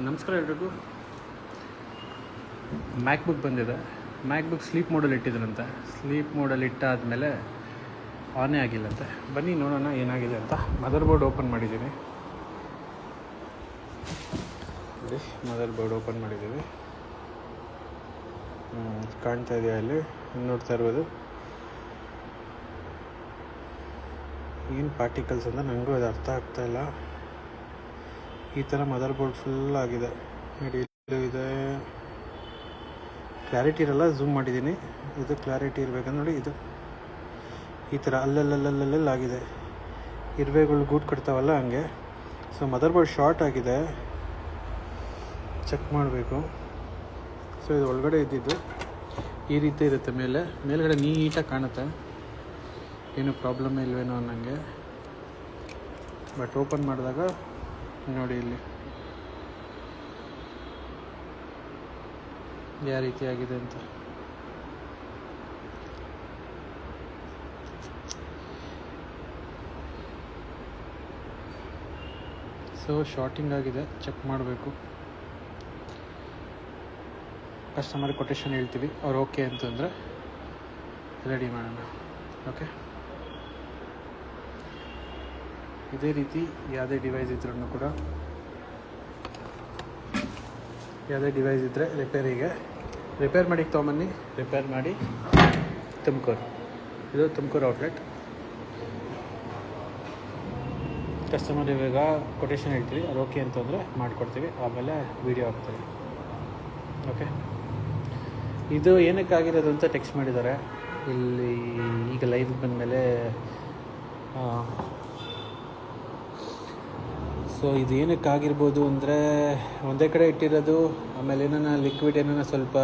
ನಮಸ್ಕಾರ ಎಲ್ರಿಗೂ. ಮ್ಯಾಕ್ಬುಕ್ ಬಂದಿದೆ. ಮ್ಯಾಕ್ಬುಕ್ ಸ್ಲೀಪ್ ಮೋಡಲ್ಲಿ ಇಟ್ಟಿದ್ರಂತೆ. ಸ್ಲೀಪ್ ಮೋಡಲ್ಲಿ ಇಟ್ಟಾದಮೇಲೆ ಆನೇ ಆಗಿಲ್ಲಂತೆ. ಬನ್ನಿ ನೋಡೋಣ ಏನಾಗಿದೆ ಅಂತ. ಮದರ್ ಬೋರ್ಡ್ ಓಪನ್ ಮಾಡಿದ್ದೀನಿ. ನೋಡಿ, ಮದರ್ ಬೋರ್ಡ್ ಓಪನ್ ಮಾಡಿದ್ದೀವಿ. ಕಾಣ್ತಾ ಇದೆಯಾ ಅಲ್ಲಿ ನೋಡ್ತಾ ಇರ್ಬೋದು. ಏನು ಪಾರ್ಟಿಕಲ್ಸ್ ಅಂತ ನನಗೂ ಅದು ಅರ್ಥ ಆಗ್ತಾಯಿಲ್ಲ. ಈ ಥರ ಮದರ್ ಬೋರ್ಡ್ ಫುಲ್ ಆಗಿದೆ ನೋಡಿ. ಇದೆ, ಕ್ಲಾರಿಟಿ ಇರಲ್ಲ, ಝೂಮ್ ಮಾಡಿದ್ದೀನಿ. ಇದು ಕ್ಲಾರಿಟಿ ಇರಬೇಕಂದ್ರೆ ನೋಡಿ, ಇದು ಈ ಥರ ಅಲ್ಲಲ್ಲಲ್ಲಲ್ಲಲ್ಲಿ ಆಗಿದೆ. ಇರುವೆಗಳು ಗೂಡು ಕಟ್ತಾವಲ್ಲ ಹಂಗೆ. ಸೊ ಮದರ್ ಬೋರ್ಡ್ ಶಾರ್ಟ್ ಆಗಿದೆ, ಚೆಕ್ ಮಾಡಬೇಕು. ಸೊ ಇದು ಒಳಗಡೆ ಇದ್ದಿದ್ದು ಈ ರೀತಿ ಇರುತ್ತೆ. ಮೇಲ್ಗಡೆ ನೀಟಾಗಿ ಕಾಣುತ್ತೆ, ಏನು ಪ್ರಾಬ್ಲಮ್ ಇಲ್ವೇನೋ ಅನ್ನಂಗೆ. ಬಟ್ ಓಪನ್ ಮಾಡಿದಾಗ ನೋಡಿ ಇಲ್ಲಿ ಯಾವ ರೀತಿ ಆಗಿದೆ ಅಂತ. ಸೊ ಶಾರ್ಟಿಂಗ್ ಆಗಿದೆ, ಚೆಕ್ ಮಾಡಬೇಕು. ಕಸ್ಟಮರ್ ಕೊಟೇಶನ್ ಹೇಳ್ತೀವಿ, ಅವ್ರು ಓಕೆ ಅಂತಂದರೆ ರೆಡಿ ಮಾಡೋಣ. ಓಕೆ, ಇದೇ ರೀತಿ ಯಾವುದೇ ಡಿವೈಸ್ ಇದ್ರೂ ಕೂಡ, ಯಾವುದೇ ಡಿವೈಸ್ ಇದ್ದರೆ ರಿಪೇರ್ ಮಾಡಿ ತೊಗೊಂಬನ್ನಿ. ರಿಪೇರ್ ಮಾಡಿ ತುಮಕೂರು, ಇದು ತುಮಕೂರು ಔಟ್ಲೆಟ್. ಕಸ್ಟಮರ್ ಇವಾಗ ಕೊಟೇಶನ್ ಹೇಳ್ತೀವಿ, ಅವ್ರು ಓಕೆ ಅಂತಂದರೆ ಮಾಡಿಕೊಡ್ತೀವಿ, ಆಮೇಲೆ ವೀಡಿಯೋ ಹಾಕ್ತೀವಿ. ಓಕೆ, ಇದು ಏನಕ್ಕಾಗಿರೋದು ಅಂತ ಟೆಕ್ಸ್ಟ್ ಮಾಡಿದ್ದಾರೆ ಇಲ್ಲಿ. ಈಗ ಲೈವ್ ಬಂದಮೇಲೆ ಸೊ ಇದು ಏನಕ್ಕಾಗಿರ್ಬೋದು ಅಂದರೆ, ಒಂದೇ ಕಡೆ ಇಟ್ಟಿರೋದು, ಆಮೇಲೆ ಏನಾನ ಲಿಕ್ವಿಡ್ ಏನಾನ ಸ್ವಲ್ಪ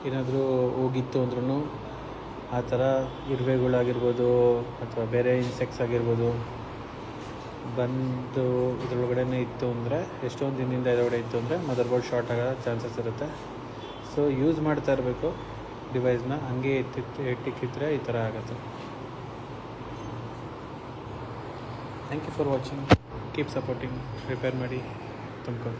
ಏನಾದರೂ ಹೋಗಿತ್ತು ಅಂದ್ರೂ ಆ ಥರ ಇರುವೆಗಳಾಗಿರ್ಬೋದು ಅಥವಾ ಬೇರೆ ಇನ್ಸೆಕ್ಟ್ಸ್ ಆಗಿರ್ಬೋದು ಬಂದು ಇದ್ರೊಳಗಡೆ ಇತ್ತು ಅಂದರೆ, ಎಷ್ಟೊಂದು ದಿನದಿಂದ ಇದರೊಳಗಡೆ ಇತ್ತು ಅಂದರೆ ಮದರ್ ಬೋರ್ಡ್ ಶಾರ್ಟ್ ಆಗೋ ಚಾನ್ಸಸ್ ಇರುತ್ತೆ. ಸೊ ಯೂಸ್ ಮಾಡ್ತಾ ಇರಬೇಕು ಡಿವೈಸ್ನ, ಹಂಗೆ ಇಟ್ಟಿಕ್ಕಿದ್ರೆ ಈ ಥರ ಆಗುತ್ತೆ. Thank you for watching. Keep supporting. Repair ಮಾಡಿ ತುಮಕೂರು.